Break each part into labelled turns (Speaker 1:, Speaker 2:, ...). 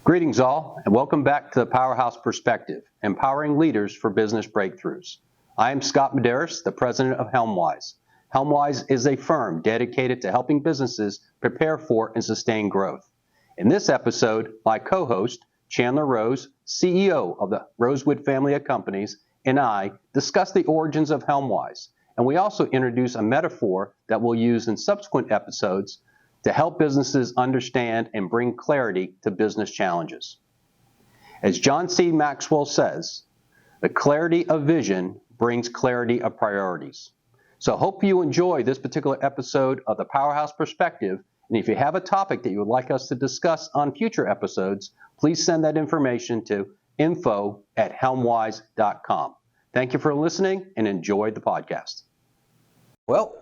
Speaker 1: Greetings all, and welcome back to the Powerhouse Perspective, empowering leaders for business breakthroughs. I am Scott Medeiros, the president of Helmwise. Helmwise is a firm dedicated to helping businesses prepare for and sustain growth. In this episode, my co-host, Chandler Rose, CEO of the Rosewood family of companies, and I discuss the origins of Helmwise, and we also introduce a metaphor that we'll use in subsequent episodes to help businesses understand and bring clarity to business challenges. As John C. Maxwell says, the clarity of vision brings clarity of priorities. So hope you enjoy this particular episode of the Powerhouse Perspective, and if you have a topic that you would like us to discuss on future episodes, please send that information to info@helmwise.com. Thank you for listening and enjoy the podcast. Well,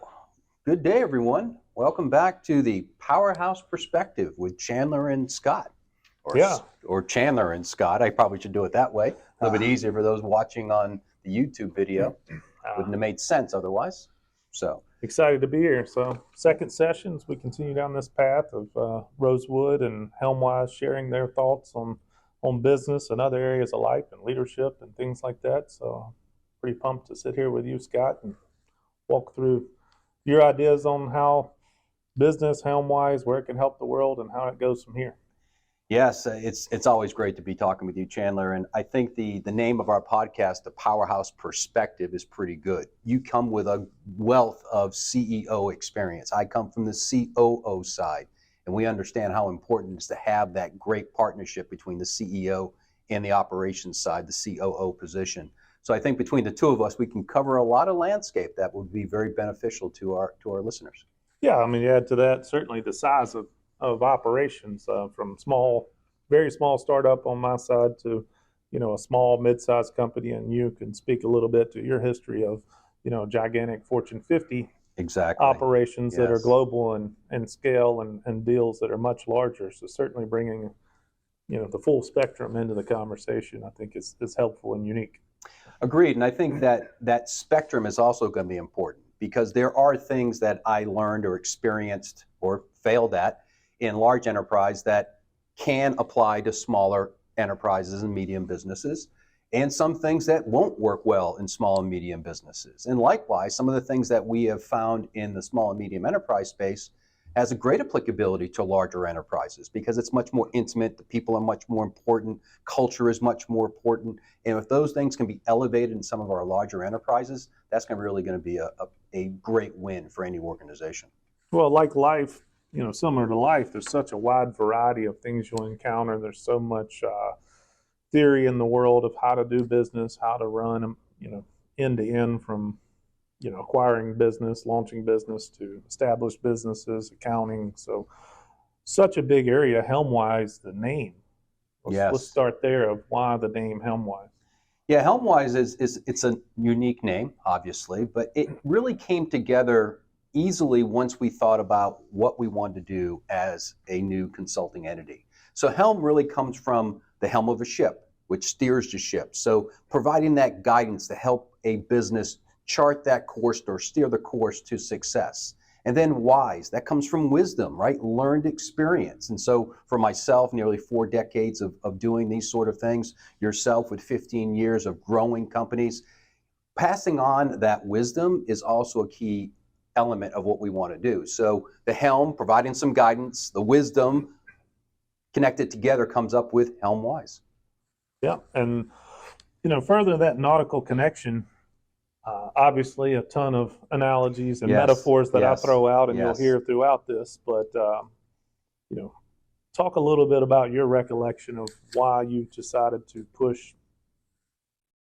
Speaker 1: good day everyone. Welcome back to the Powerhouse Perspective with Chandler and Scott. Or Chandler and Scott. I probably should do it that way. A little bit easier for those watching on the YouTube video. Wouldn't have made sense otherwise. So
Speaker 2: excited to be here. So second session as we continue down this path of Rosewood and Helmwise sharing their thoughts on business and other areas of life and leadership and things like that. So pretty pumped to sit here with you, Scott, and walk through your ideas on how business, Helmwise, where it can help the world, and how it goes from here.
Speaker 1: Yes, it's always great to be talking with you, Chandler. And I think the name of our podcast, the Powerhouse Perspective, is pretty good. You come with a wealth of CEO experience. I come from the COO side, and we understand how important it is to have that great partnership between the CEO and the operations side, the COO position. So I think between the two of us, we can cover a lot of landscape that would be very beneficial to our listeners.
Speaker 2: Yeah, I mean, you add to that certainly the size of operations from very small startup on my side to, a small mid-sized company, and you can speak a little bit to your history of, gigantic Fortune 50 operations that are global and scale and deals that are much larger. So certainly bringing, the full spectrum into the conversation, I think is helpful and unique.
Speaker 1: Agreed, and I think that spectrum is also going to be important, because there are things that I learned or experienced or failed at in large enterprise that can apply to smaller enterprises and medium businesses, and some things that won't work well in small and medium businesses. And likewise, some of the things that we have found in the small and medium enterprise space has a great applicability to larger enterprises, because it's much more intimate, the people are much more important, culture is much more important, and if those things can be elevated in some of our larger enterprises, that's really going to be a great win for any organization.
Speaker 2: Well, like life, similar to life, there's such a wide variety of things you'll encounter. There's so much theory in the world of how to do business, how to run them, end to end, from acquiring business, launching business, to established businesses, accounting. So such a big area. Helmwise, the name. Let's start there of why the name Helmwise.
Speaker 1: Yeah, Helmwise it's a unique name, obviously, but it really came together easily once we thought about what we wanted to do as a new consulting entity. So helm really comes from the helm of a ship, which steers the ship. So providing that guidance to help a business chart that course or steer the course to success. And then wise, that comes from wisdom, right? Learned experience. And so for myself, nearly 4 decades of doing these sort of things, yourself with 15 years of growing companies, passing on that wisdom is also a key element of what we want to do. So the helm, providing some guidance, the wisdom connected together comes up with Helmwise.
Speaker 2: Yeah, and further that nautical connection, obviously a ton of analogies and metaphors that I throw out and you'll hear throughout this, but talk a little bit about your recollection of why you decided to push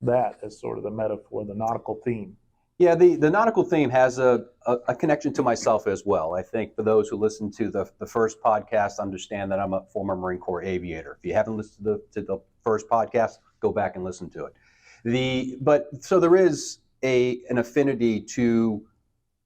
Speaker 2: that as sort of the metaphor, the nautical theme.
Speaker 1: Yeah, the nautical theme has a connection to myself as well. I think for those who listen to the first podcast understand that I'm a former Marine Corps aviator. If you haven't listened to the first podcast, go back and listen to it. So there is an affinity to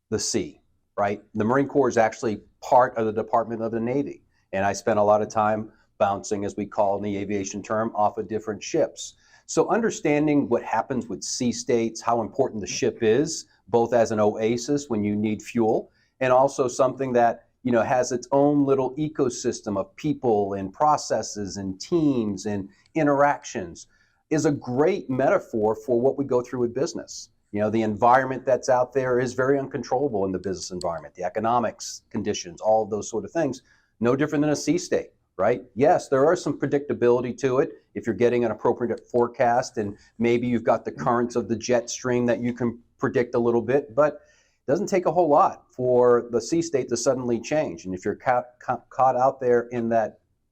Speaker 1: the sea, right? The Marine Corps is actually part of the Department of the Navy, and I spent a lot of time bouncing, as we call in the aviation term, off of different ships. So understanding what happens with sea states, how important the ship is, both as an oasis when you need fuel, and also something that has its own little ecosystem of people and processes and teams and interactions, is a great metaphor for what we go through with business. The environment that's out there is very uncontrollable in the business environment, the economics conditions, all of those sort of things, no different than a sea state, right? Yes, there are some predictability to it if you're getting an appropriate forecast, and maybe you've got the currents of the jet stream that you can predict a little bit, but it doesn't take a whole lot for the sea state to suddenly change. And if you're caught out there in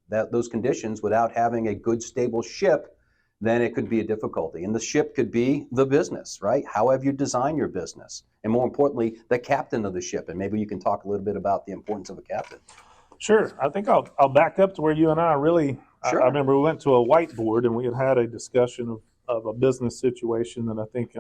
Speaker 1: those conditions without having a good, stable ship, then it could be a difficulty. And the ship could be the business, right? How have you designed your business? And more importantly, the captain of the ship. And maybe you can talk a little bit about the importance of a captain.
Speaker 2: Sure. I think I'll back up to where you and I really,
Speaker 1: Sure.
Speaker 2: I remember we went to a whiteboard and we had a discussion of a business situation that I think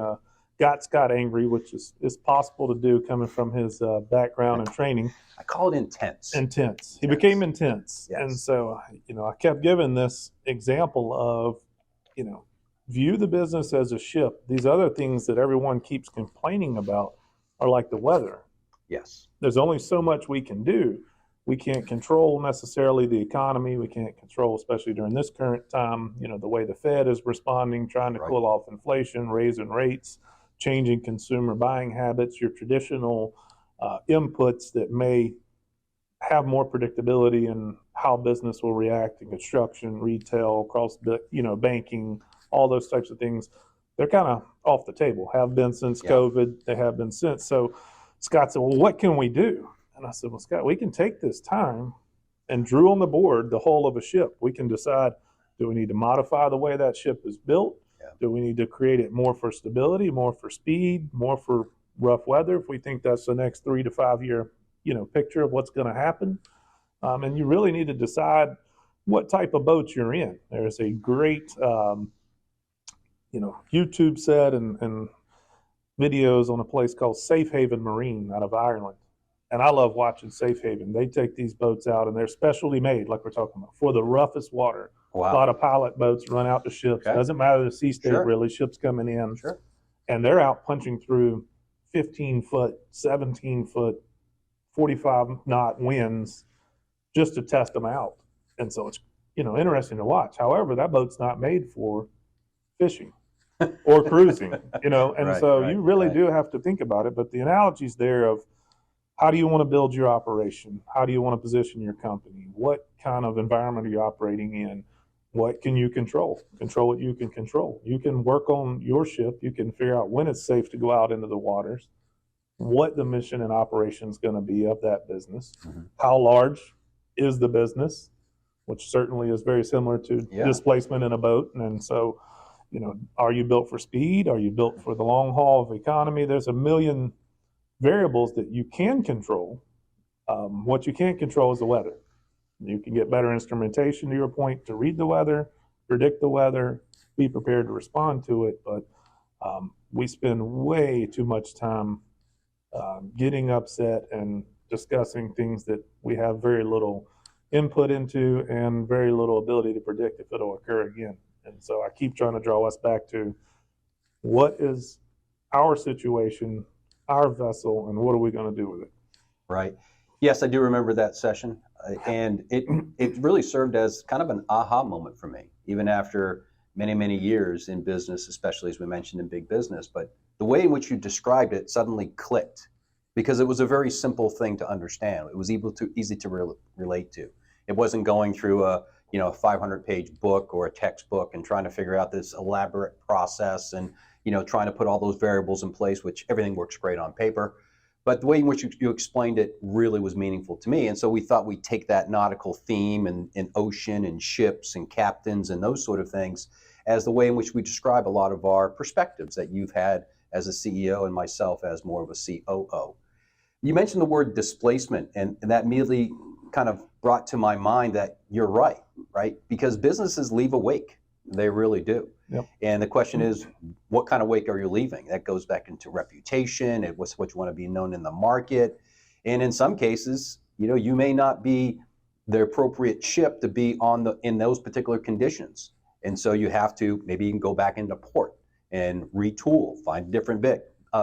Speaker 2: got Scott angry, which is possible to do coming from his background and training.
Speaker 1: I call it intense.
Speaker 2: Intense. He
Speaker 1: Yes.
Speaker 2: became intense.
Speaker 1: Yes.
Speaker 2: And so, I kept giving this example of, view the business as a ship. These other things that everyone keeps complaining about are like the weather.
Speaker 1: Yes.
Speaker 2: There's only so much we can do. We can't control necessarily the economy. We can't control, especially during this current time, the way the Fed is responding, trying to
Speaker 1: Right.
Speaker 2: cool off inflation, raising rates, changing consumer buying habits, your traditional inputs that may have more predictability in how business will react in construction, retail, across banking, all those types of things. They're kind of off the table, have been since COVID. They have been since. So Scott said, well, what can we do? And I said, well, Scott, we can take this time and drew on the board the hull of a ship. We can decide, do we need to modify the way that ship is built?
Speaker 1: Yeah.
Speaker 2: Do we need to create it more for stability, more for speed, more for rough weather? If we think that's the next 3 to 5 year, picture of what's going to happen. And you really need to decide what type of boat you're in. There's a great, YouTube set and videos on a place called Safe Haven Marine out of Ireland. And I love watching Safe Haven. They take these boats out and they're specially made, like we're talking about, for the roughest water.
Speaker 1: Wow.
Speaker 2: A lot of pilot boats run out to ships.
Speaker 1: Okay.
Speaker 2: Doesn't matter the sea state,
Speaker 1: Sure.
Speaker 2: really. Ships coming in.
Speaker 1: Sure.
Speaker 2: And they're out punching through 15-foot, 17-foot, 45-knot winds just to test them out. And so it's, interesting to watch. However, that boat's not made for fishing or cruising, and
Speaker 1: Right,
Speaker 2: you really
Speaker 1: right.
Speaker 2: do have to think about it. But the analogy's there of how do you want to build your operation? How do you want to position your company? What kind of environment are you operating in? What can you control? Control what you can control. You can work on your ship. You can figure out when it's safe to go out into the waters, what the mission and operation is going to be of that business,
Speaker 1: Mhm.
Speaker 2: how large is the business, which certainly is very similar to
Speaker 1: Yeah.
Speaker 2: displacement in a boat. And so, are you built for speed? Are you built for the long haul of economy? There's a million variables that you can control. What you can't control is the weather. You can get better instrumentation, to your point, to read the weather, predict the weather, be prepared to respond to it. But we spend way too much time getting upset and discussing things that we have very little input into and very little ability to predict if it'll occur again. And so I keep trying to draw us back to what is our situation, our vessel, and what are we going to do with it?
Speaker 1: Right. Yes, I do remember that session. And it really served as kind of an aha moment for me, even after many, many years in business, especially as we mentioned in big business. But the way in which you described it suddenly clicked because it was a very simple thing to understand. It was easy to relate to. It wasn't going through a 500-page book or a textbook and trying to figure out this elaborate process and trying to put all those variables in place, which everything works great on paper. But the way in which you explained it really was meaningful to me. And so we thought we'd take that nautical theme and ocean and ships and captains and those sort of things as the way in which we describe a lot of our perspectives that you've had as a CEO and myself as more of a COO. You mentioned the word displacement, and that immediately kind of brought to my mind that you're right? Because businesses leave a wake. They really do.
Speaker 2: Yep.
Speaker 1: And the question is, what kind of wake are you leaving? That goes back into reputation. It was what you want to be known in the market. And in some cases, you may not be the appropriate ship to be in those particular conditions. And so you have to maybe even go back into port and retool, find a different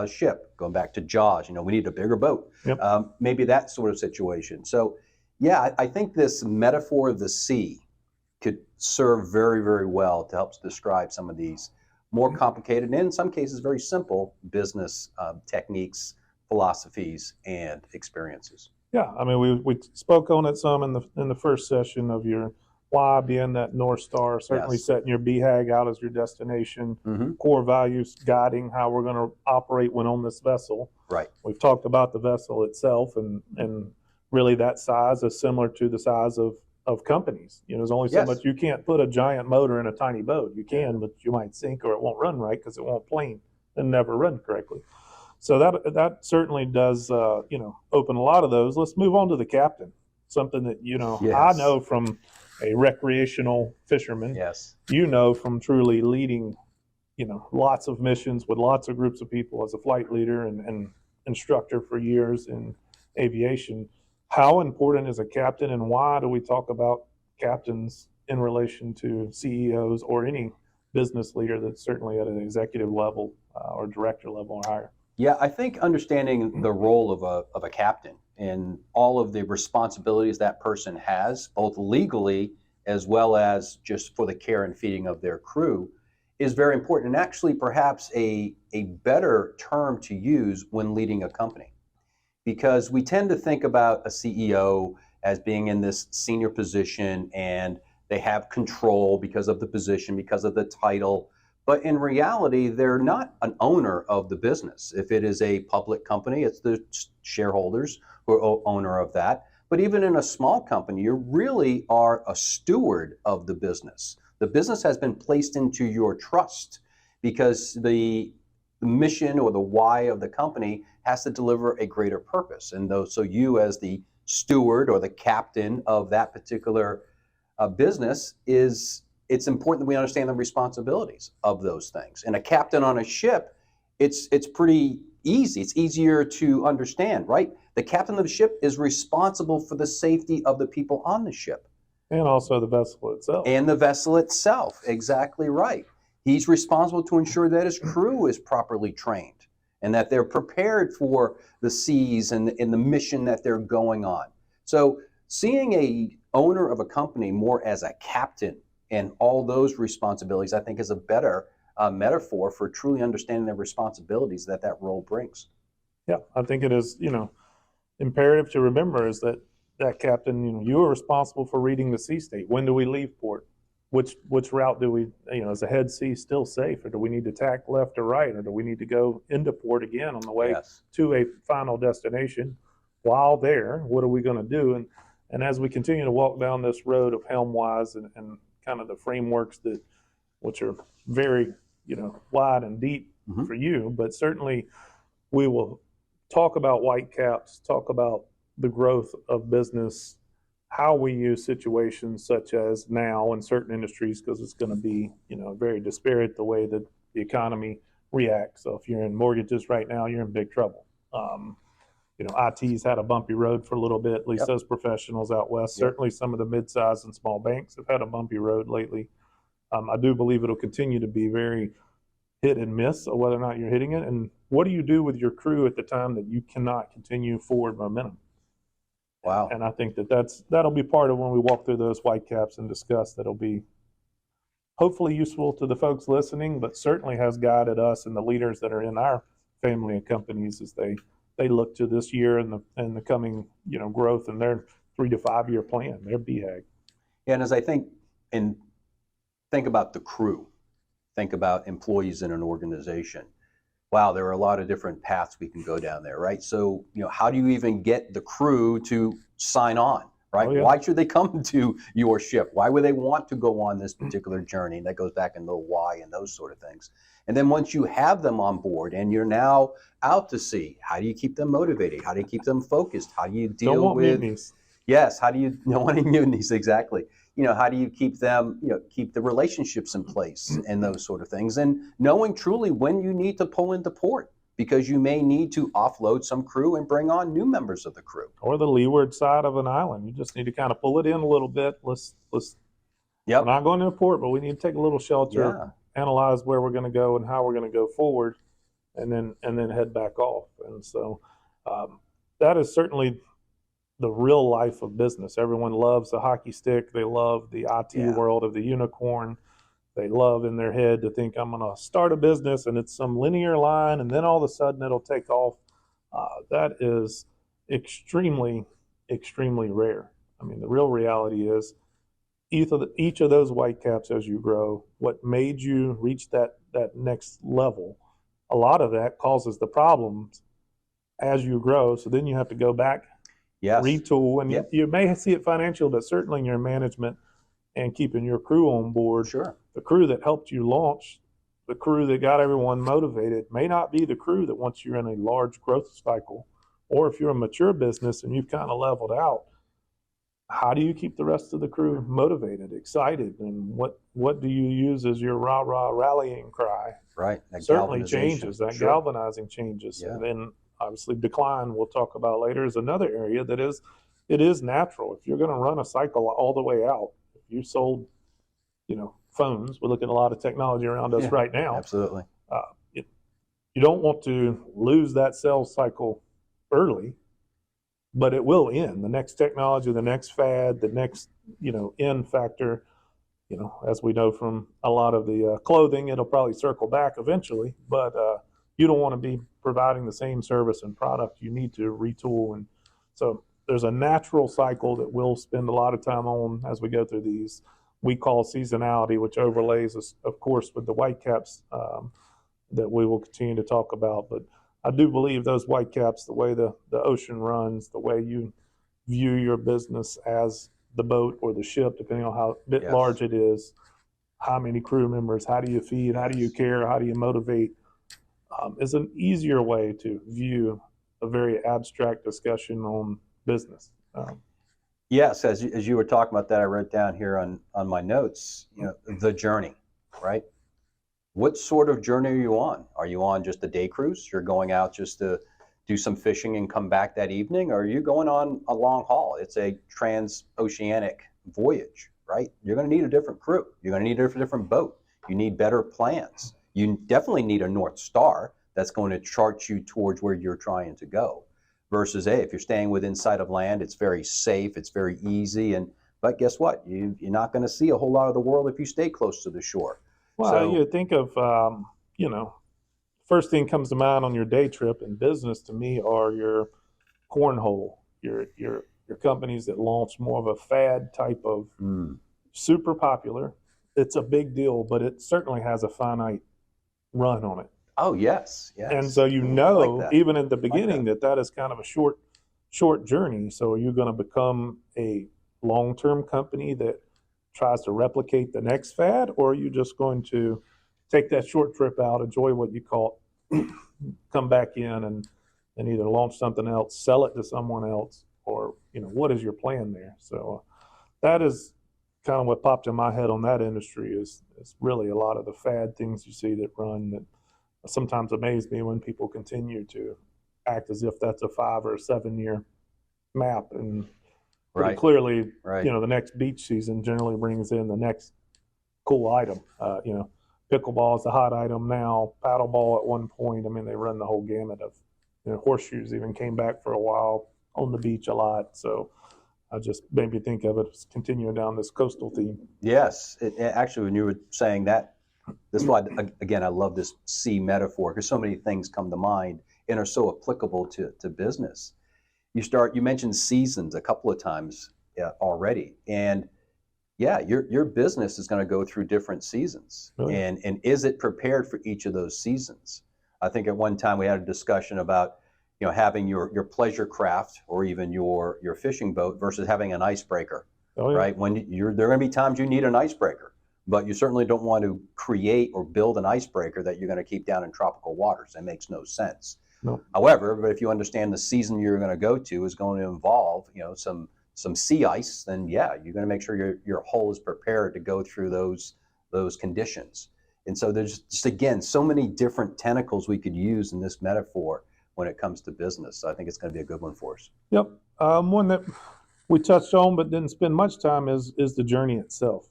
Speaker 1: ship, going back to Jaws, we need a bigger boat.
Speaker 2: Yep.
Speaker 1: Maybe that sort of situation. So yeah, I think this metaphor of the sea could serve very, very well to help describe some of these more complicated and in some cases very simple business techniques, philosophies, and experiences.
Speaker 2: Yeah, I mean, we spoke on it some in the first session of your why being that North Star, certainly
Speaker 1: Yes.
Speaker 2: setting your BHAG out as your destination,
Speaker 1: Mm-hmm.
Speaker 2: core values guiding how we're going to operate when on this vessel.
Speaker 1: Right.
Speaker 2: We've talked about the vessel itself, and really that size is similar to the size of companies. There's only so
Speaker 1: Yes.
Speaker 2: much. You can't put a giant motor in a tiny boat. You can, but you might sink or it won't run right because it won't plane and never run correctly. So that certainly does open a lot of those. Let's move on to the captain. Something that
Speaker 1: Yes.
Speaker 2: I know from a recreational fisherman.
Speaker 1: Yes.
Speaker 2: From truly leading lots of missions with lots of groups of people as a flight leader and instructor for years in aviation. How important is a captain, and why do we talk about captains in relation to CEOs or any business leader that's certainly at an executive level or director level or higher?
Speaker 1: Yeah, I think understanding the role of a captain and all of the responsibilities that person has, both legally as well as just for the care and feeding of their crew, is very important, and actually perhaps a better term to use when leading a company. Because we tend to think about a CEO as being in this senior position and they have control because of the position, because of the title. But in reality, they're not an owner of the business. If it is a public company, it's the shareholders who are owner of that. But even in a small company, you really are a steward of the business. The business has been placed into your trust because the mission or the why of the company has to deliver a greater purpose. And so you as the steward or the captain of that particular business it's important that we understand the responsibilities of those things. And a captain on a ship, it's pretty easy. It's easier to understand, right? The captain of the ship is responsible for the safety of the people on the ship.
Speaker 2: And also the vessel itself.
Speaker 1: And the vessel itself, exactly right. He's responsible to ensure that his crew is properly trained and that they're prepared for the seas and the mission that they're going on. So seeing a owner of a company more as a captain and all those responsibilities, I think, is a better metaphor for truly understanding the responsibilities that role brings.
Speaker 2: Yeah, I think it is, imperative to remember is that captain, you are responsible for reading the sea state. When do we leave port? Which route do we, is the head sea still safe, or do we need to tack left or right, or do we need to go into port again on the way
Speaker 1: Yes.
Speaker 2: to a final destination? While there, what are we going to do? And as we continue to walk down this road of Helmwise and kind of the frameworks which are very, wide and deep
Speaker 1: Mm-hmm.
Speaker 2: for you, but certainly we will talk about whitecaps, talk about the growth of business, how we use situations such as now in certain industries, because it's going to be, very disparate the way that the economy reacts. So if you're in mortgages right now, you're in big trouble. IT's had a bumpy road for a little bit, at least
Speaker 1: Yep.
Speaker 2: those professionals out west.
Speaker 1: Yep.
Speaker 2: Certainly some of the mid-sized and small banks have had a bumpy road lately. I do believe it'll continue to be very hit and miss of whether or not you're hitting it. And what do you do with your crew at the time that you cannot continue forward momentum?
Speaker 1: Wow.
Speaker 2: And I think that'll be part of when we walk through those whitecaps and discuss. That'll be hopefully useful to the folks listening, but certainly has guided us and the leaders that are in our family and companies as they look to this year and the coming growth in their 3 to 5 year plan, their BHAG.
Speaker 1: Yeah, and as I think about the crew, think about employees in an organization. Wow, there are a lot of different paths we can go down there, right? So, how do you even get the crew to sign on, right?
Speaker 2: Oh, yeah.
Speaker 1: Why should they come to your ship? Why would they want to go on this particular journey? That goes back into the why and those sort of things. And then once you have them on board and you're now out to sea, how do you keep them motivated? How do you keep them focused? How do you deal
Speaker 2: Don't want
Speaker 1: with
Speaker 2: mutinies.
Speaker 1: Yes, how do you don't want any mutinies, exactly. How do you keep them, keep the relationships in place and those sort of things, and knowing truly when you need to pull into port because you may need to offload some crew and bring on new members of the crew.
Speaker 2: Or the leeward side of an island. You just need to kind of pull it in a little bit. Let's
Speaker 1: Yep.
Speaker 2: We're not going to a port, but we need to take a little shelter, analyze where we're going to go and how we're going to go forward, and then head back off. And so that is certainly the real life of business. Everyone loves the hockey stick. They love the IT world of the unicorn. They love in their head to think, I'm going to start a business and it's some linear line and then all of a sudden it'll take off. That is extremely, extremely rare. I mean, the real reality is each of those whitecaps as you grow, what made you reach that next level, a lot of that causes the problems as you grow. So then you have to go back, retool, and you may see it financial, but certainly in your management and keeping your crew on board.
Speaker 1: Sure.
Speaker 2: The crew that helped you launch, the crew that got everyone motivated may not be the crew that once you're in a large growth cycle, or if you're a mature business and you've kind of leveled out, how do you keep the rest of the crew motivated, excited, and what do you use as your rah-rah rallying cry?
Speaker 1: Right. That
Speaker 2: certainly changes. That galvanizing changes.
Speaker 1: Yeah.
Speaker 2: And then obviously decline, we'll talk about later, is another area that it is natural. If you're going to run a cycle all the way out, if you sold, phones, we look at a lot of technology around us right now.
Speaker 1: Absolutely.
Speaker 2: You don't want to lose that sales cycle early, but it will end. The next technology, the next fad, the next, end factor, as we know from a lot of the clothing, it'll probably circle back eventually, but you don't want to be providing the same service and product. You need to retool. And so there's a natural cycle that we'll spend a lot of time on as we go through these. We call seasonality, which overlays us, of course, with the whitecaps that we will continue to talk about. But I do believe those whitecaps, the way the ocean runs, the way you view your business as the boat or the ship, depending on how large it is, how many crew members, how do you feed, how do you care, how do you motivate, is an easier way to view a very abstract discussion on business.
Speaker 1: Yes, as you were talking about that, I wrote down here on my notes, the journey, right? What sort of journey are you on? Are you on just a day cruise? You're going out just to do some fishing and come back that evening? Or are you going on a long haul? It's a transoceanic voyage, right? You're going to need a different crew. You're going to need a different boat. You need better plans. You definitely need a North Star that's going to chart you towards where you're trying to go. Versus, if you're staying within sight of land, it's very safe, it's very easy, but guess what? You're not going to see a whole lot of the world if you stay close to the shore.
Speaker 2: Well,
Speaker 1: so,
Speaker 2: you think of, first thing comes to mind on your day trip in business to me are your cornhole, your companies that launch more of a fad type of super popular. It's a big deal, but it certainly has a finite run on it.
Speaker 1: Oh, yes.
Speaker 2: And so even in the beginning that is kind of a short journey. So are you going to become a long-term company that tries to replicate the next fad, or are you just going to take that short trip out, enjoy what you caught, come back in and either launch something else, sell it to someone else, or what is your plan there? So that is kind of what popped in my head on that industry is really a lot of the fad things you see that run that sometimes amaze me when people continue to act as if that's a 5 or 7 year map, and pretty clearly, the next beach season generally brings in the next cool item. Pickleball is the hot item now. Paddleball at one point. I mean, they run the whole gamut of, horseshoes even came back for a while on the beach a lot. So I just made me think of it as continuing down this coastal theme.
Speaker 1: Yes, actually, when you were saying that, this is why, again, I love this sea metaphor, because so many things come to mind and are so applicable to business. You mentioned seasons a couple of times already, and your business is going to go through different seasons. Really? And is it prepared for each of those seasons? I think at one time we had a discussion about having your pleasure craft or even your fishing boat versus having an icebreaker. Right? When there are going to be times you need an icebreaker, but you certainly don't want to create or build an icebreaker that you're going to keep down in tropical waters. That makes no sense.
Speaker 2: No.
Speaker 1: However, if you understand the season you're going to go to is going to involve, some sea ice, then you're going to make sure your hull is prepared to go through those conditions. And so there's just, again, so many different tentacles we could use in this metaphor when it comes to business. So I think it's going to be a good one for us.
Speaker 2: Yep. One that we touched on but didn't spend much time is the journey itself.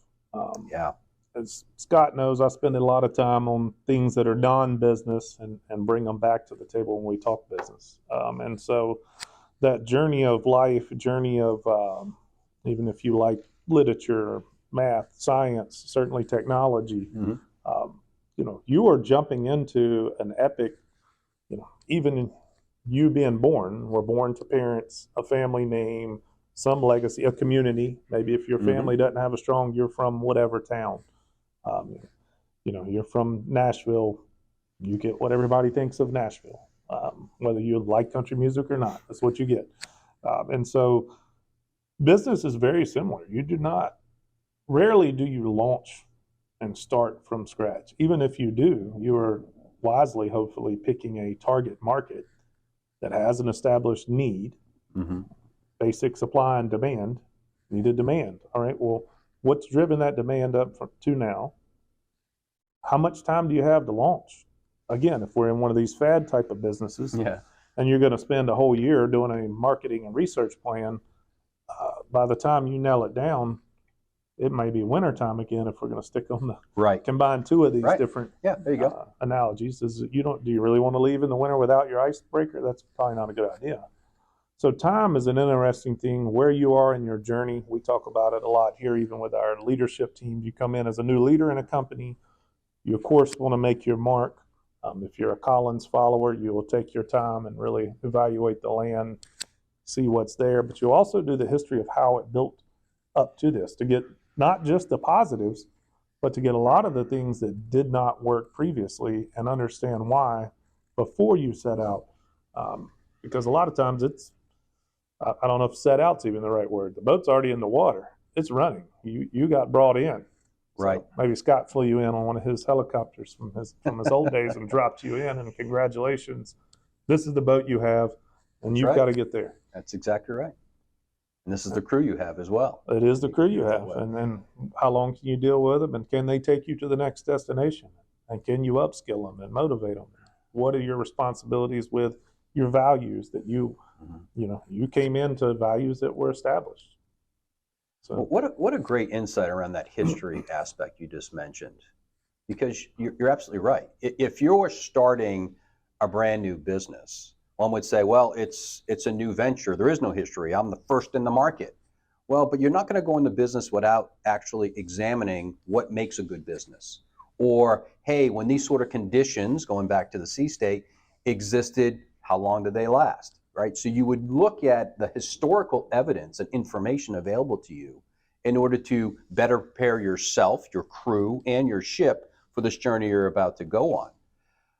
Speaker 2: as Scott knows, I spend a lot of time on things that are non-business and bring them back to the table when we talk business. And so that journey of life, journey of even if you like literature, math, science, certainly technology, you are jumping into an epic, even you being born, we're born to parents, a family name, some legacy, a community. Maybe if your family doesn't have a strong, you're from whatever town. You're from Nashville, you get what everybody thinks of Nashville. Whether you like country music or not, that's what you get. And so business is very similar. Rarely do you launch and start from scratch. Even if you do, you are wisely, hopefully, picking a target market that has an established need, basic supply and demand, needed demand. All right, well, what's driven that demand up to now? How much time do you have to launch? Again, if we're in one of these fad type of businesses, and you're going to spend a whole year doing a marketing and research plan, by the time you nail it down, it may be wintertime again if we're going to stick on the combine two of these different
Speaker 1: there you go.
Speaker 2: analogies. Do you really want to leave in the winter without your icebreaker? That's probably not a good idea. So time is an interesting thing. Where you are in your journey, we talk about it a lot here, even with our leadership team. You come in as a new leader in a company, you of course want to make your mark. If you're a Collins follower, you will take your time and really evaluate the land, see what's there, but you'll also do the history of how it built up to this, to get not just the positives, but to get a lot of the things that did not work previously and understand why before you set out. Because a lot of times I don't know if set out's even the right word. The boat's already in the water. It's running. You got brought in. So maybe Scott flew you in on one of his helicopters from his old days and dropped you in, and congratulations. This is the boat you have, and you've got to get there.
Speaker 1: That's exactly right. And this is the crew you have as well.
Speaker 2: It is the crew you have. And then how long can you deal with them, and can they take you to the next destination? And can you upskill them and motivate them? What are your responsibilities with your values that you came into values that were established? So
Speaker 1: what a great insight around that history aspect you just mentioned, because you're absolutely right. If you're starting a brand new business, one would say, well, it's a new venture. There is no history. I'm the first in the market. Well, but you're not going to go into business without actually examining what makes a good business. Or, hey, when these sort of conditions, going back to the sea state, existed, how long did they last? Right? So you would look at the historical evidence and information available to you in order to better prepare yourself, your crew, and your ship for this journey you're about to go on.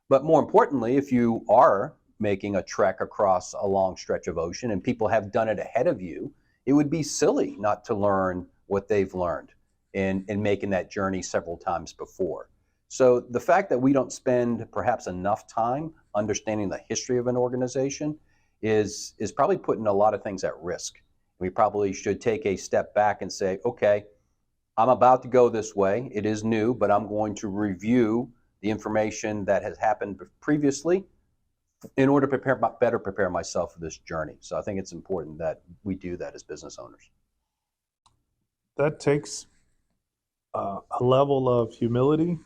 Speaker 1: But more importantly, if you are making a trek across a long stretch of ocean and people have done it ahead of you, it would be silly not to learn what they've learned in making that journey several times before. So the fact that we don't spend perhaps enough time understanding the history of an organization is probably putting a lot of things at risk. We probably should take a step back and say, okay, I'm about to go this way. It is new, but I'm going to review the information that has happened previously in order to better prepare myself for this journey. So I think it's important that we do that as business owners.
Speaker 2: That takes a level of humility,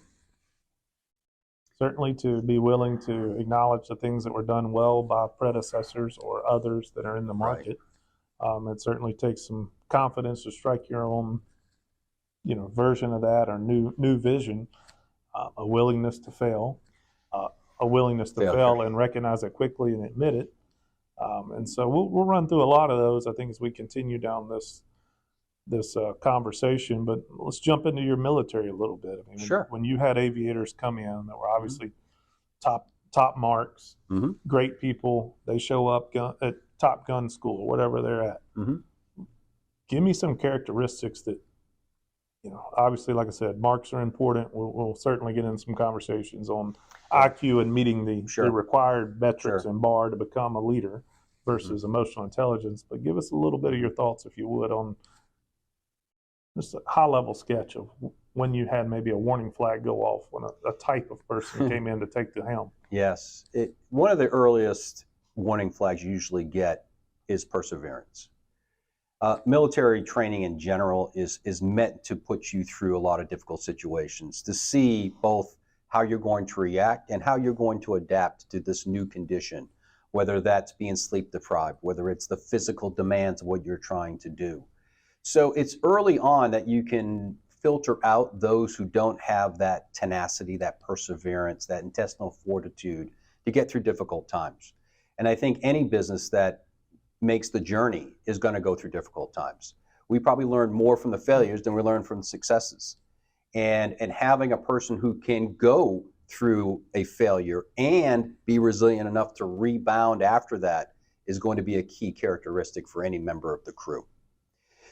Speaker 2: certainly, to be willing to acknowledge the things that were done well by predecessors or others that are in the market. It certainly takes some confidence to strike your own, version of that or new vision, a willingness to fail, and recognize it quickly and admit it. And so we'll run through a lot of those, I think, as we continue down this conversation. But let's jump into your military a little bit. I mean, when you had aviators come in that were obviously top marks, great people, they show up at Top Gun school, whatever they're at. Give me some characteristics that, obviously, like I said, marks are important. We'll certainly get in some conversations on IQ and meeting the required metrics and bar to become a leader versus emotional intelligence. But give us a little bit of your thoughts, if you would, on just a high-level sketch of when you had maybe a warning flag go off when a type of person came in to take the helm.
Speaker 1: Yes. One of the earliest warning flags you usually get is perseverance. Military training in general is meant to put you through a lot of difficult situations, to see both how you're going to react and how you're going to adapt to this new condition, whether that's being sleep deprived, whether it's the physical demands of what you're trying to do. So it's early on that you can filter out those who don't have that tenacity, that perseverance, that intestinal fortitude to get through difficult times. And I think any business that makes the journey is going to go through difficult times. We probably learn more from the failures than we learn from the successes. And having a person who can go through a failure and be resilient enough to rebound after that is going to be a key characteristic for any member of the crew.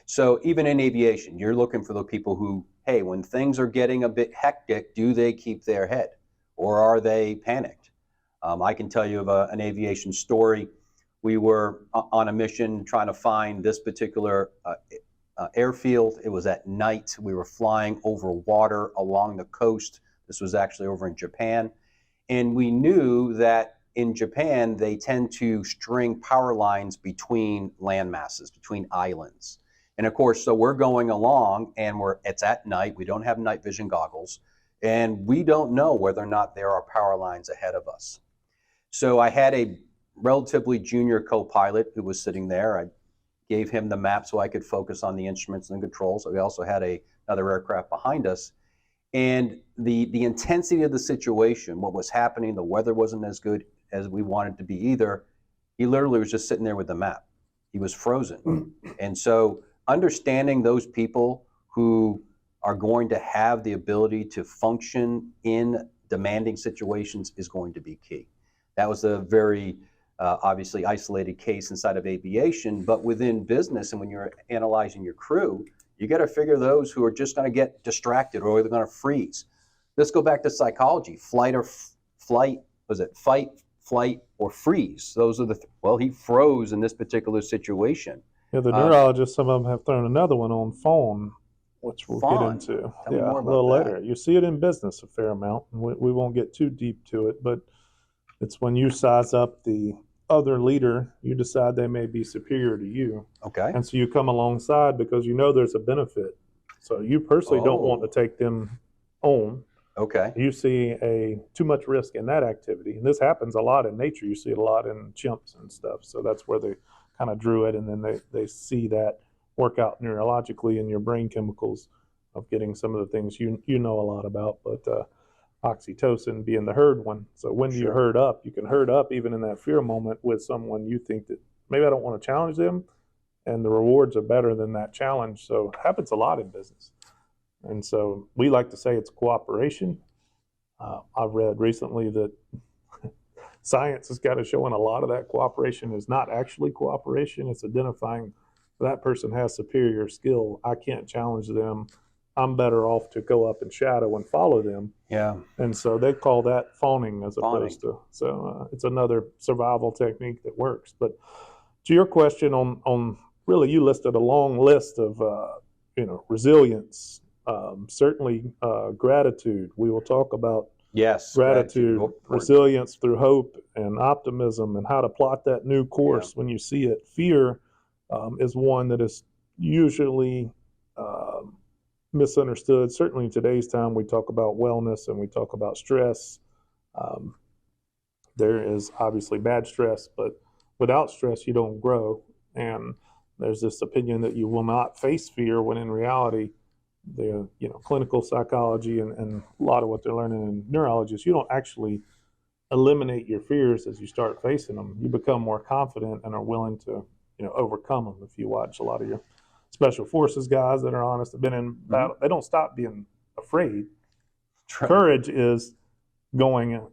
Speaker 1: So even in aviation, you're looking for the people who, hey, when things are getting a bit hectic, do they keep their head or are they panicked? I can tell you of an aviation story. We were on a mission trying to find this particular airfield. It was at night. We were flying over water along the coast. This was actually over in Japan. And we knew that in Japan, they tend to string power lines between land masses, between islands. And of course, so we're going along and it's at night. We don't have night vision goggles. And we don't know whether or not there are power lines ahead of us. So I had a relatively junior co-pilot who was sitting there. I gave him the map so I could focus on the instruments and controls. So we also had another aircraft behind us. And the intensity of the situation, what was happening, the weather wasn't as good as we wanted to be either. He literally was just sitting there with the map. He was frozen. And so understanding those people who are going to have the ability to function in demanding situations is going to be key. That was a very obviously isolated case inside of aviation, but within business and when you're analyzing your crew, you got to figure those who are just going to get distracted or they're going to freeze. Let's go back to psychology. Fight, flight, or freeze. Those are well, he froze in this particular situation.
Speaker 2: Yeah, the neurologists, some of them have thrown another one on fawn, which we'll get into a little later. You see it in business a fair amount. We won't get too deep to it, but it's when you size up the other leader, you decide they may be superior to you.
Speaker 1: Okay.
Speaker 2: And so you come alongside because you know there's a benefit. So you personally don't want to take them on.
Speaker 1: Okay.
Speaker 2: You see too much risk in that activity. And this happens a lot in nature. You see it a lot in chimps and stuff. So that's where they kind of drew it. And then they see that work out neurologically in your brain chemicals of getting some of the things you know a lot about. But oxytocin being the herd one. So when you herd up, you can herd up even in that fear moment with someone you think that maybe I don't want to challenge them, and the rewards are better than that challenge. So it happens a lot in business. And so we like to say it's cooperation. I've read recently that science has got to show in a lot of that cooperation is not actually cooperation. It's identifying that person has superior skill. I can't challenge them. I'm better off to go up and shadow and follow them.
Speaker 1: Yeah.
Speaker 2: And so they call that fawning as opposed to, so it's another survival technique that works. But to your question on really, you listed a long list of, resilience, certainly gratitude. We will talk about gratitude, resilience through hope and optimism and how to plot that new course when you see it. Fear is one that is usually misunderstood. Certainly in today's time, we talk about wellness and we talk about stress. There is obviously bad stress, but without stress, you don't grow. And there's this opinion that you will not face fear when in reality, the clinical psychology and a lot of what they're learning in neurology is you don't actually eliminate your fears as you start facing them. You become more confident and are willing to overcome them. If you watch a lot of your special forces guys that are honest, have been in battle, they don't stop being afraid. Courage is going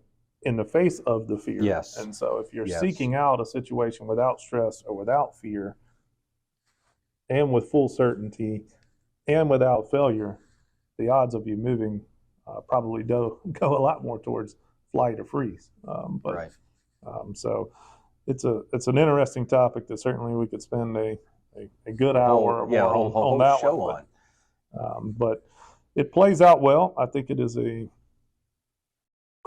Speaker 2: in the face of the fear.
Speaker 1: Yes.
Speaker 2: And so if you're seeking out a situation without stress or without fear and with full certainty and without failure, the odds of you moving probably go a lot more towards flight or freeze. So it's an interesting topic that certainly we could spend a good hour or more on that one. But it plays out well. I think it is a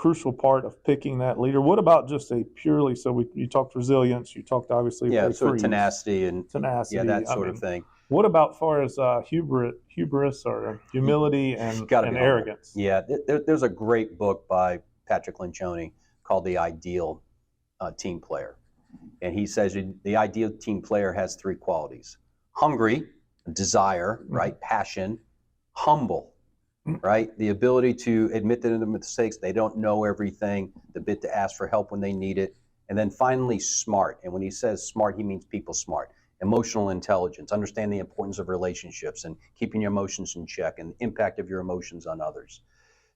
Speaker 2: crucial part of picking that leader. What about just a purely, you talked resilience, you talked obviously
Speaker 1: Yeah,
Speaker 2: a
Speaker 1: sort of
Speaker 2: freeze,
Speaker 1: tenacity and
Speaker 2: tenacity,
Speaker 1: that sort of thing.
Speaker 2: What about far as hubris or humility and
Speaker 1: Got to be humble.
Speaker 2: arrogance?
Speaker 1: Yeah, there's a great book by Patrick Lencioni called The Ideal Team Player. And he says the ideal team player has three qualities: hungry, desire, right? Passion, humble, right? The ability to admit their mistakes, they don't know everything, the bit to ask for help when they need it. And then finally, smart. And when he says smart, he means people smart. Emotional intelligence, understand the importance of relationships and keeping your emotions in check and the impact of your emotions on others.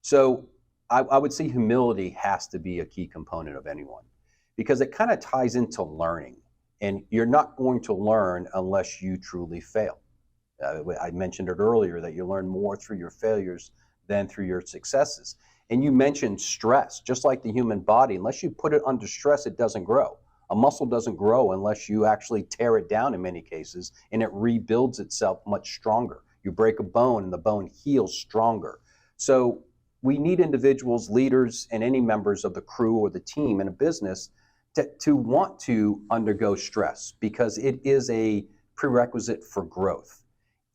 Speaker 1: So I would say humility has to be a key component of anyone, because it kind of ties into learning. And you're not going to learn unless you truly fail. I mentioned it earlier that you learn more through your failures than through your successes. And you mentioned stress, just like the human body. Unless you put it under stress, it doesn't grow. A muscle doesn't grow unless you actually tear it down in many cases, and it rebuilds itself much stronger. You break a bone and the bone heals stronger. So we need individuals, leaders, and any members of the crew or the team in a business to want to undergo stress, because it is a prerequisite for growth.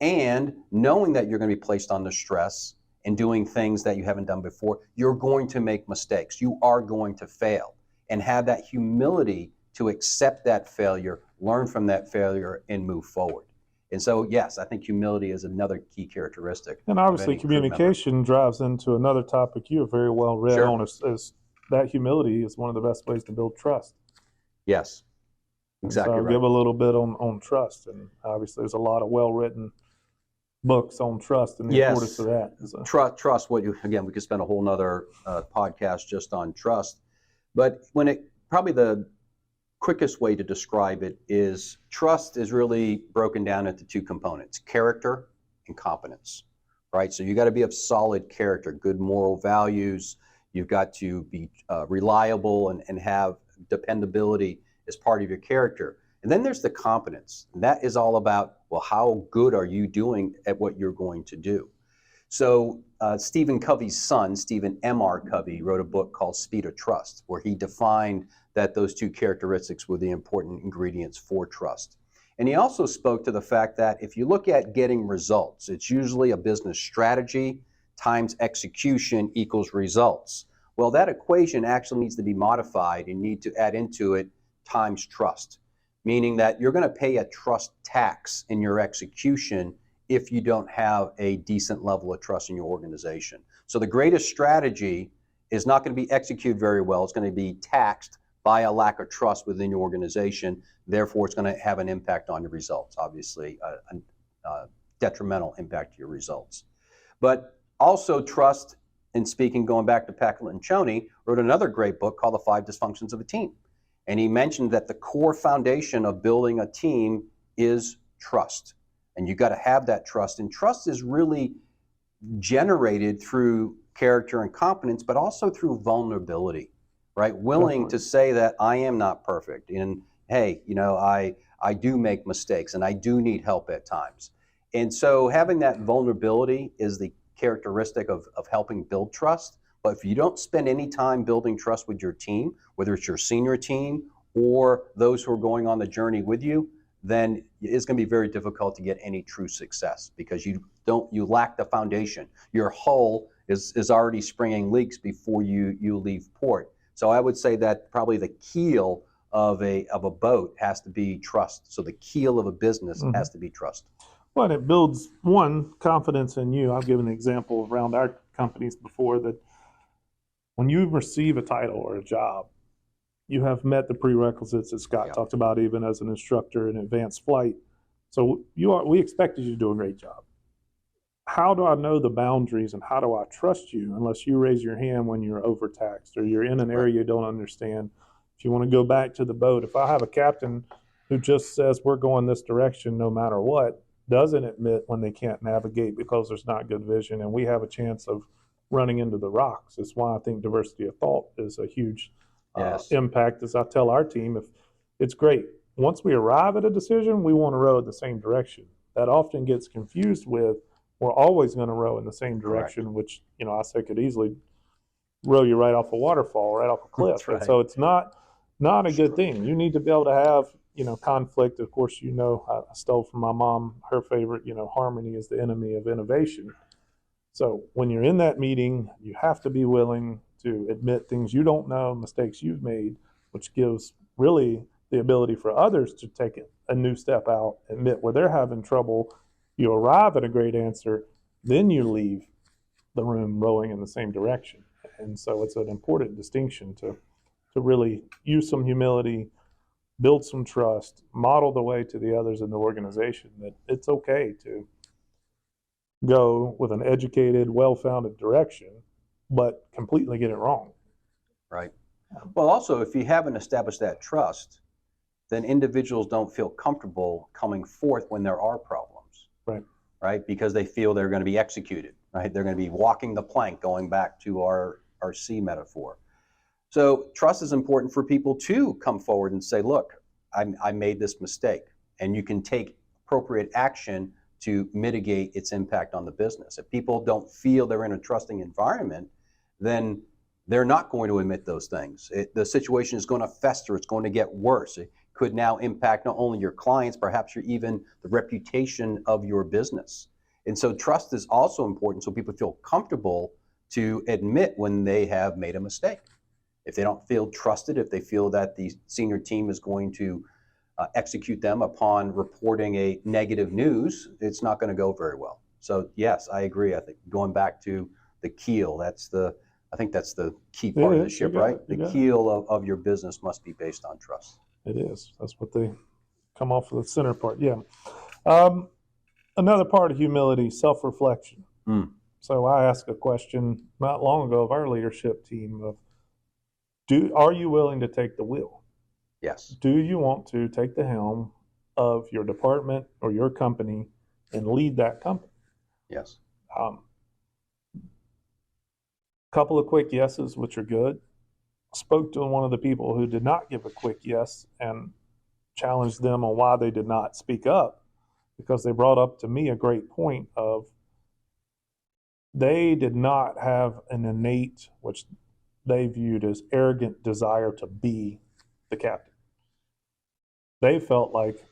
Speaker 1: And knowing that you're going to be placed under stress and doing things that you haven't done before, you're going to make mistakes. You are going to fail, and have that humility to accept that failure, learn from that failure, and move forward. And so, yes, I think humility is another key characteristic.
Speaker 2: And obviously communication drives into another topic you are very well read on, is that humility is one of the best ways to build trust.
Speaker 1: Yes, exactly.
Speaker 2: So I'll give a little bit on trust, and obviously there's a lot of well-written books on trust and the importance of that. So.
Speaker 1: Trust. Again, we could spend a whole nother podcast just on trust, but probably the quickest way to describe it is trust is really broken down into two components: character and competence, right? So you got to be of solid character, good moral values. You've got to be reliable and have dependability as part of your character. And then there's the competence. And that is all about, well, how good are you doing at what you're going to do? So Stephen Covey's son, Stephen M.R. Covey, wrote a book called Speed of Trust, where he defined that those two characteristics were the important ingredients for trust. And he also spoke to the fact that if you look at getting results, it's usually a business strategy times execution equals results. Well, that equation actually needs to be modified. You need to add into it times trust, meaning that you're going to pay a trust tax in your execution if you don't have a decent level of trust in your organization. So the greatest strategy is not going to be executed very well. It's going to be taxed by a lack of trust within your organization. Therefore, it's going to have an impact on your results, obviously, a detrimental impact to your results. But also trust, in speaking, going back to Patrick Lencioni, wrote another great book called The 5 Dysfunctions of a Team. And he mentioned that the core foundation of building a team is trust. And you got to have that trust. And trust is really generated through character and competence, but also through vulnerability, right? Willing to say that I am not perfect. And hey, I do make mistakes and I do need help at times. And so having that vulnerability is the characteristic of helping build trust. But if you don't spend any time building trust with your team, whether it's your senior team or those who are going on the journey with you, then it's going to be very difficult to get any true success, because you lack the foundation. Your hull is already springing leaks before you leave port. So I would say that probably the keel of a boat has to be trust. So the keel of a business has to be trust.
Speaker 2: Well, it builds, one, confidence in you. I've given an example around our companies before that when you receive a title or a job, you have met the prerequisites that Scott talked about, even as an instructor in advanced flight. So we expected you to do a great job. How do I know the boundaries and how do I trust you unless you raise your hand when you're overtaxed or you're in an area you don't understand? If you want to go back to the boat, if I have a captain who just says we're going this direction no matter what, doesn't admit when they can't navigate because there's not good vision, and we have a chance of running into the rocks. That's why I think diversity of thought is a huge impact. As I tell our team, if it's great, once we arrive at a decision, we want to row in the same direction. That often gets confused with we're always going to row in the same direction, which I say could easily row you right off a waterfall, right off a cliff.
Speaker 1: That's right.
Speaker 2: And so it's not a good thing. You need to be able to have, conflict. Of course, I stole from my mom, her favorite, harmony is the enemy of innovation. So when you're in that meeting, you have to be willing to admit things you don't know, mistakes you've made, which gives really the ability for others to take a new step out, admit where they're having trouble. You arrive at a great answer, then you leave the room rowing in the same direction. And so it's an important distinction to really use some humility, build some trust, model the way to the others in the organization that it's okay to go with an educated, well-founded direction, but completely get it wrong.
Speaker 1: Right. Well, also, if you haven't established that trust, then individuals don't feel comfortable coming forth when there are problems.
Speaker 2: Right.
Speaker 1: Right? Because they feel they're going to be executed. Right? They're going to be walking the plank, going back to our sea metaphor. So trust is important for people to come forward and say, look, I made this mistake, and you can take appropriate action to mitigate its impact on the business. If people don't feel they're in a trusting environment, then they're not going to admit those things. The situation is going to fester. It's going to get worse. It could now impact not only your clients, perhaps even the reputation of your business. And so trust is also important so people feel comfortable to admit when they have made a mistake. If they don't feel trusted, if they feel that the senior team is going to execute them upon reporting a negative news, it's not going to go very well. So yes, I agree. I think going back to the keel, I think that's the key part of the ship, right? The keel of your business must be based on trust.
Speaker 2: It is. That's what they come off of the center part. Yeah. Another part of humility, self-reflection. So I asked a question not long ago of our leadership team of, are you willing to take the wheel?
Speaker 1: Yes.
Speaker 2: Do you want to take the helm of your department or your company and lead that company?
Speaker 1: Yes.
Speaker 2: Couple of quick yeses, which are good. Spoke to one of the people who did not give a quick yes and challenged them on why they did not speak up, because they brought up to me a great point of they did not have an innate, which they viewed as arrogant desire to be the captain. They felt like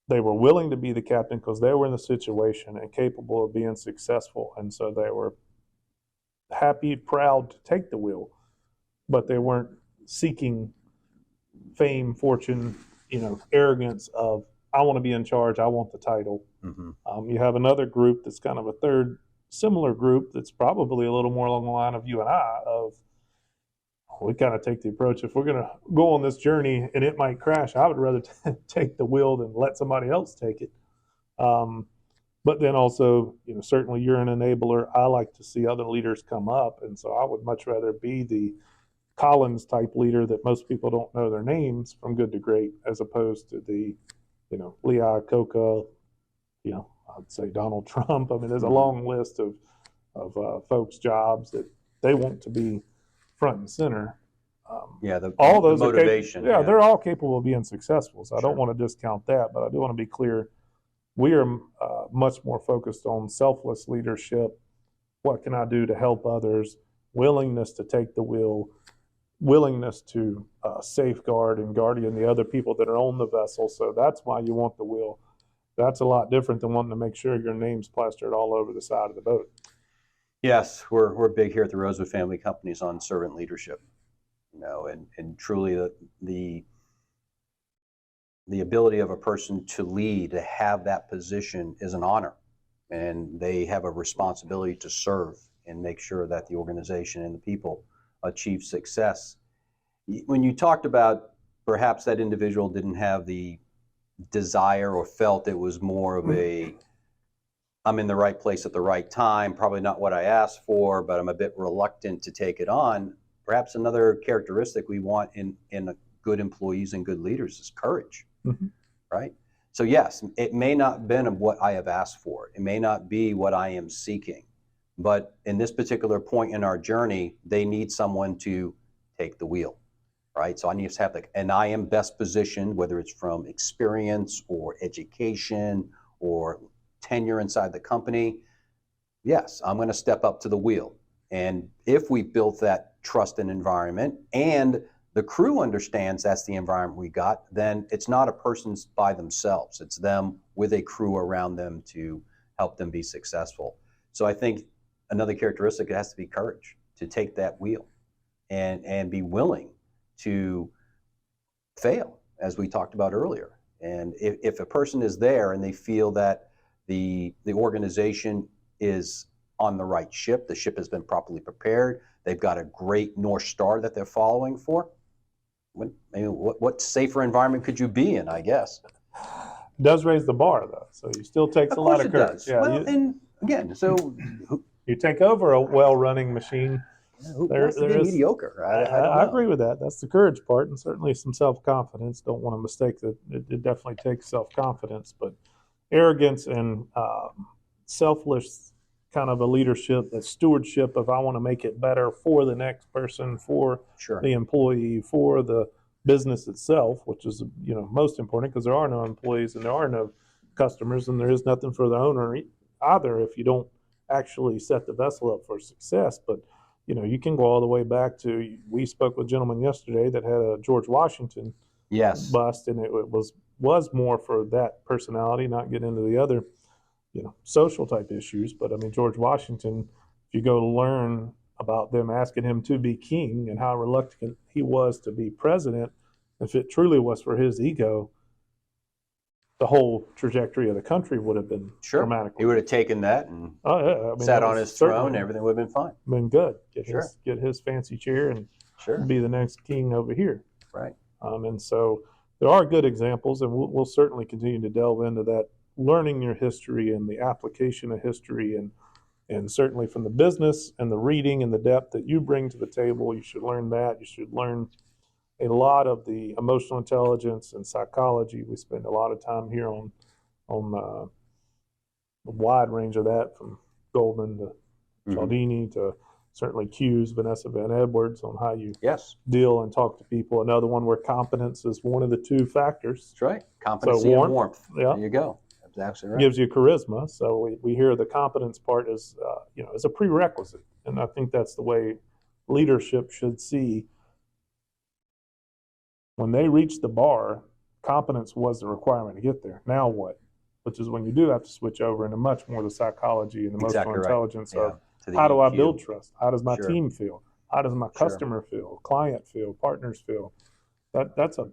Speaker 2: they were willing to be the captain because they were in the situation and capable of being successful. And so they were happy, proud to take the wheel, but they weren't seeking fame, fortune, arrogance of, I want to be in charge, I want the title. Mm-hmm. You have another group that's kind of a third similar group that's probably a little more along the line of you and I, of we kind of take the approach, if we're going to go on this journey and it might crash, I would rather take the wheel than let somebody else take it. But then also, certainly you're an enabler. I like to see other leaders come up. And so I would much rather be the Collins type leader that most people don't know their names from good to great, as opposed to the, Lee Iacocca, I'd say Donald Trump. I mean, there's a long list of folks' jobs that they want to be front and center.
Speaker 1: All those motivation.
Speaker 2: They're all capable of being successful. So I don't want to discount that, but I do want to be clear. We are much more focused on selfless leadership. What can I do to help others? Willingness to take the wheel, willingness to safeguard and guardian the other people that are on the vessel. So that's why you want the wheel. That's a lot different than wanting to make sure your name's plastered all over the side of the boat.
Speaker 1: Yes, we're big here at the Rosewood Family Companies on servant leadership, and truly the ability of a person to lead, to have that position, is an honor, and they have a responsibility to serve and make sure that the organization and the people achieve success. When you talked about perhaps that individual didn't have the desire or felt it was more of I'm in the right place at the right time, probably not what I asked for, but I'm a bit reluctant to take it on. Perhaps another characteristic we want in good employees and good leaders is courage. Mm-hmm. Right? So yes, it may not have been what I have asked for. It may not be what I am seeking. But in this particular point in our journey, they need someone to take the wheel. Right? So I need to have and I am best positioned, whether it's from experience or education or tenure inside the company. Yes, I'm going to step up to the wheel. And if we built that trust and environment and the crew understands that's the environment we got, then it's not a person by themselves. It's them with a crew around them to help them be successful. So I think another characteristic has to be courage to take that wheel and be willing to fail, as we talked about earlier. And if a person is there and they feel that the organization is on the right ship, the ship has been properly prepared, they've got a great North Star that they're following for, what safer environment could you be in, I guess?
Speaker 2: It does raise the bar, though, so it still takes a lot of courage.
Speaker 1: Does. Yeah, well, and again, so
Speaker 2: you take over a well-running machine.
Speaker 1: Who wants to be mediocre?
Speaker 2: I agree with that. That's the courage part, and certainly some self-confidence. Don't want to mistake that. It definitely takes self-confidence, but arrogance and selfless kind of a leadership, that stewardship of I want to make it better for the next person, for the employee, for the business itself, which is most important, because there are no employees and there are no customers, and there is nothing for the owner either if you don't actually set the vessel up for success. But you can go all the way back to, we spoke with a gentleman yesterday that had a George Washington bust, and it was more for that personality, not get into the other social type issues. But I mean, George Washington, if you go to learn about them asking him to be king and how reluctant he was to be president, if it truly was for his ego, the whole trajectory of the country would have been dramatically.
Speaker 1: He would have taken that and sat on his throne, and everything would have been fine.
Speaker 2: Been good. Get his fancy chair and be the next king over here.
Speaker 1: Right.
Speaker 2: And so there are good examples, and we'll certainly continue to delve into that, learning your history and the application of history, and certainly from the business and the reading and the depth that you bring to the table, you should learn that. You should learn a lot of the emotional intelligence and psychology. We spend a lot of time here on a wide range of that, from Goldman to Cialdini to certainly Q's, Vanessa Van Edwards, on how you deal and talk to people. Another one where competence is one of the two factors.
Speaker 1: That's right. Competency and warmth.
Speaker 2: Yeah.
Speaker 1: There you go. That's absolutely right.
Speaker 2: Gives you charisma. So we hear the competence part is, is a prerequisite. And I think that's the way leadership should see. When they reached the bar, competence was the requirement to get there. Now what? Which is when you do have to switch over into much more the psychology and emotional intelligence of how do I build trust? How does my team feel? How does my customer feel? Client feel? Partners feel? That's a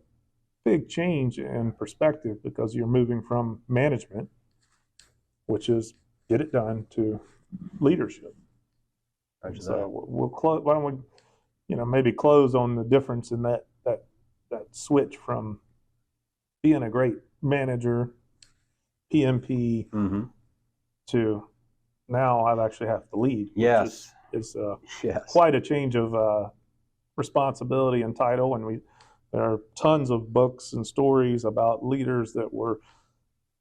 Speaker 2: big change in perspective, because you're moving from management, which is get it done, to leadership. So we'll close. Why don't we, maybe close on the difference in that switch from being a great manager, PMP, to now I actually have to lead.
Speaker 1: Yes.
Speaker 2: Is quite a change of responsibility and title. And there are tons of books and stories about leaders that were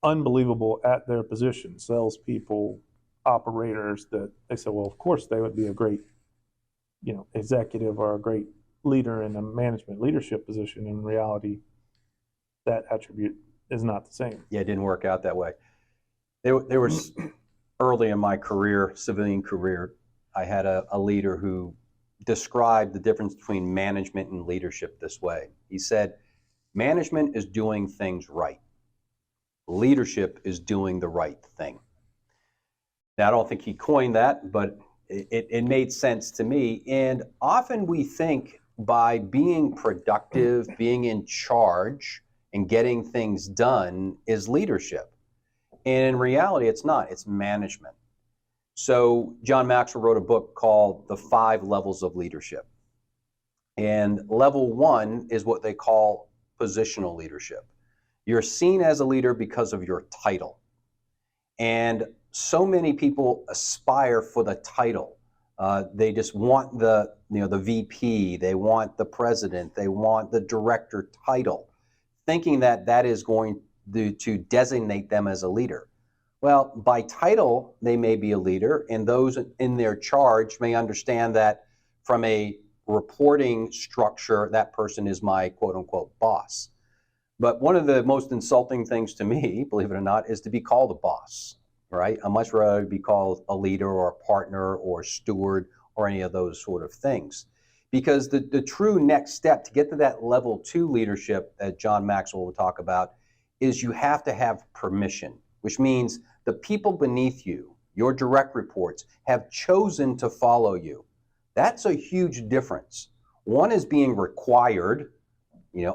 Speaker 2: unbelievable at their position, salespeople, operators, that they said, well, of course they would be a great, executive or a great leader in a management leadership position. In reality, that attribute is not the same.
Speaker 1: Yeah, it didn't work out that way. There was early in my career, civilian career, I had a leader who described the difference between management and leadership this way. He said, management is doing things right. Leadership is doing the right thing. Now, I don't think he coined that, but it made sense to me. And often we think by being productive, being in charge, and getting things done is leadership. And in reality, it's not. It's management. So John Maxwell wrote a book called The 5 Levels of Leadership. And level 1 is what they call positional leadership. You're seen as a leader because of your title. And so many people aspire for the title. They just want the VP, they want the president, they want the director title, thinking that is going to designate them as a leader. Well, by title, they may be a leader, and those in their charge may understand that from a reporting structure, that person is my quote-unquote boss. But one of the most insulting things to me, believe it or not, is to be called a boss, right? I'd much rather be called a leader or a partner or a steward or any of those sort of things. Because the true next step to get to that level 2 leadership that John Maxwell will talk about is you have to have permission, which means the people beneath you, your direct reports, have chosen to follow you. That's a huge difference. One is being required,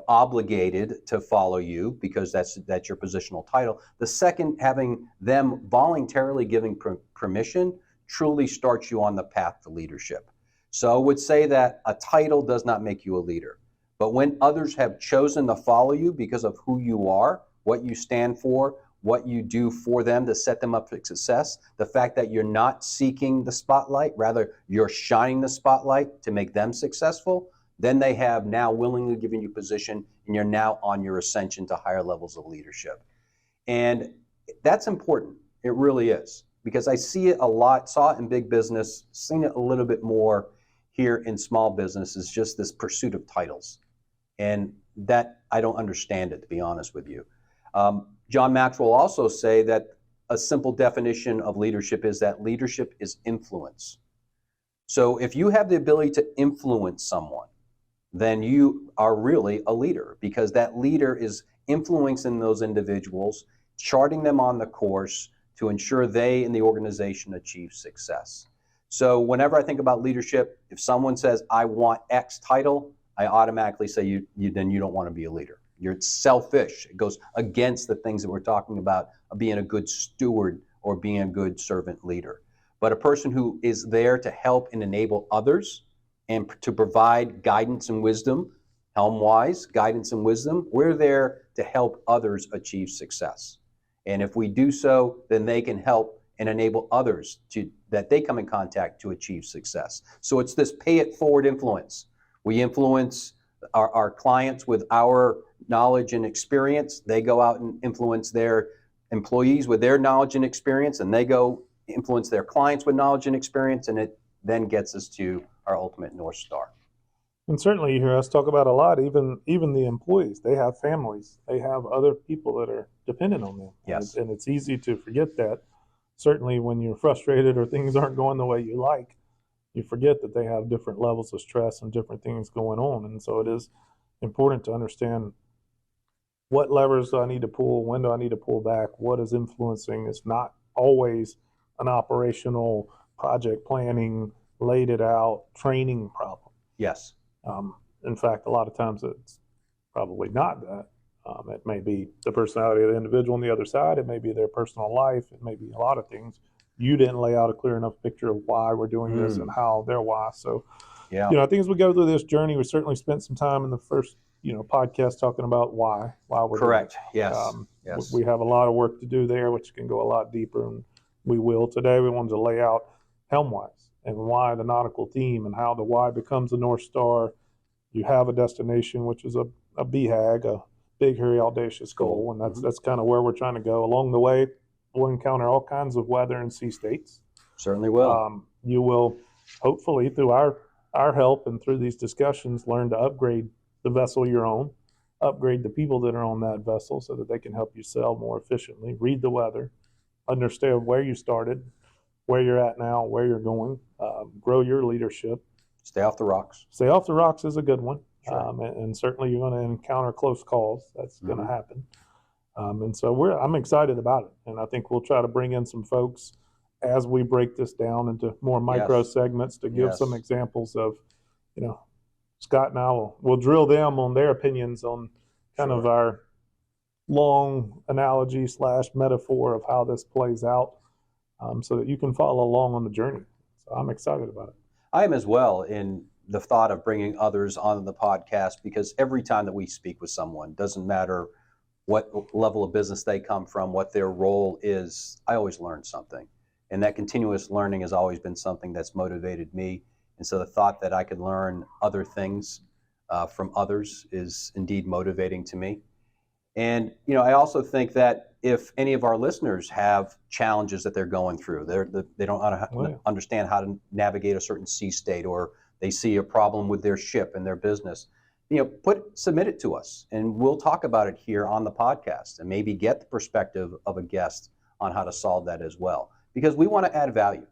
Speaker 1: obligated to follow you because that's your positional title. The second, having them voluntarily giving permission, truly starts you on the path to leadership. So I would say that a title does not make you a leader. But when others have chosen to follow you because of who you are, what you stand for, what you do for them to set them up for success, the fact that you're not seeking the spotlight, rather you're shining the spotlight to make them successful, then they have now willingly given you position and you're now on your ascension to higher levels of leadership. And that's important. It really is. Because I see it a lot, saw it in big business, seen it a little bit more here in small business, is just this pursuit of titles. And that, I don't understand it, to be honest with you. John Maxwell also say that a simple definition of leadership is that leadership is influence. So if you have the ability to influence someone, then you are really a leader, because that leader is influencing those individuals, charting them on the course to ensure they and the organization achieve success. So whenever I think about leadership, if someone says, I want X title, I automatically say then you don't want to be a leader. You're selfish. It goes against the things that we're talking about of being a good steward or being a good servant leader. But a person who is there to help and enable others and to provide guidance and wisdom, Helmwise, guidance and wisdom, we're there to help others achieve success. And if we do so, then they can help and enable others that they come in contact to achieve success. So it's this pay it forward influence. We influence our clients with our knowledge and experience. They go out and influence their employees with their knowledge and experience, and they go influence their clients with knowledge and experience, and it then gets us to our ultimate North Star.
Speaker 2: And certainly you hear us talk about a lot, even the employees. They have families. They have other people that are dependent on them.
Speaker 1: Yes.
Speaker 2: And it's easy to forget that. Certainly when you're frustrated or things aren't going the way you like, you forget that they have different levels of stress and different things going on. And so it is important to understand what levers do I need to pull, when do I need to pull back, what is influencing. It's not always an operational project planning, laid it out, training problem.
Speaker 1: Yes.
Speaker 2: In fact, a lot of times it's probably not that. It may be the personality of the individual on the other side. It may be their personal life. It may be a lot of things. You didn't lay out a clear enough picture of why we're doing this and how their why. So,
Speaker 1: yeah.
Speaker 2: I think as we go through this journey, we certainly spent some time in the first, podcast talking about why we're
Speaker 1: correct.
Speaker 2: doing it.
Speaker 1: Yes. Yes.
Speaker 2: We have a lot of work to do there, which can go a lot deeper, and we will. Today, we wanted to lay out Helmwise and why the nautical theme and how the why becomes the North Star. You have a destination, which is a BHAG, a big, hairy, audacious goal, and that's kind of where we're trying to go. Along the way, we'll encounter all kinds of weather and sea states.
Speaker 1: Certainly will.
Speaker 2: You will, hopefully, through our help and through these discussions, learn to upgrade the vessel you're on, upgrade the people that are on that vessel so that they can help you sail more efficiently, read the weather, understand where you started, where you're at now, where you're going, grow your leadership.
Speaker 1: Stay off the rocks.
Speaker 2: Stay off the rocks is a good one.
Speaker 1: Sure.
Speaker 2: And certainly you're going to encounter close calls. That's going to happen. And so I'm excited about it. And I think we'll try to bring in some folks as we break this down into more micro segments to give some examples of, Scott and I will drill them on their opinions on kind of our long analogy / metaphor of how this plays out, so that you can follow along on the journey. So I'm excited about it.
Speaker 1: I am as well, in the thought of bringing others on the podcast, because every time that we speak with someone, doesn't matter what level of business they come from, what their role is, I always learn something. And that continuous learning has always been something that's motivated me. And so the thought that I could learn other things from others is indeed motivating to me. And, I also think that if any of our listeners have challenges that they're going through, they don't understand how to navigate a certain sea state, or they see a problem with their ship and their business, submit it to us, and we'll talk about it here on the podcast and maybe get the perspective of a guest on how to solve that as well. Because we want to add value.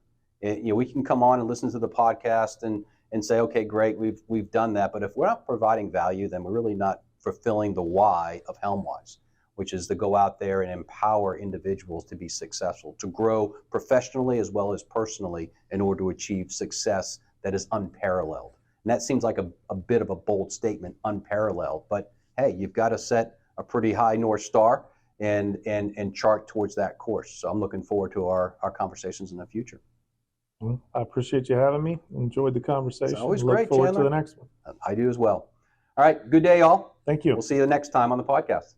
Speaker 1: We can come on and listen to the podcast and say, okay, great, we've done that. But if we're not providing value, then we're really not fulfilling the why of Helmwise, which is to go out there and empower individuals to be successful, to grow professionally as well as personally in order to achieve success that is unparalleled. And that seems like a bit of a bold statement, unparalleled. But hey, you've got to set a pretty high North Star and chart towards that course. So I'm looking forward to our conversations in the future.
Speaker 2: Well, I appreciate you having me. Enjoyed the conversation.
Speaker 1: It's always
Speaker 2: Look
Speaker 1: great,
Speaker 2: forward
Speaker 1: Chandler.
Speaker 2: to the next one.
Speaker 1: I do as well. All right, good day, all.
Speaker 2: Thank you.
Speaker 1: We'll see you the next time on the podcast.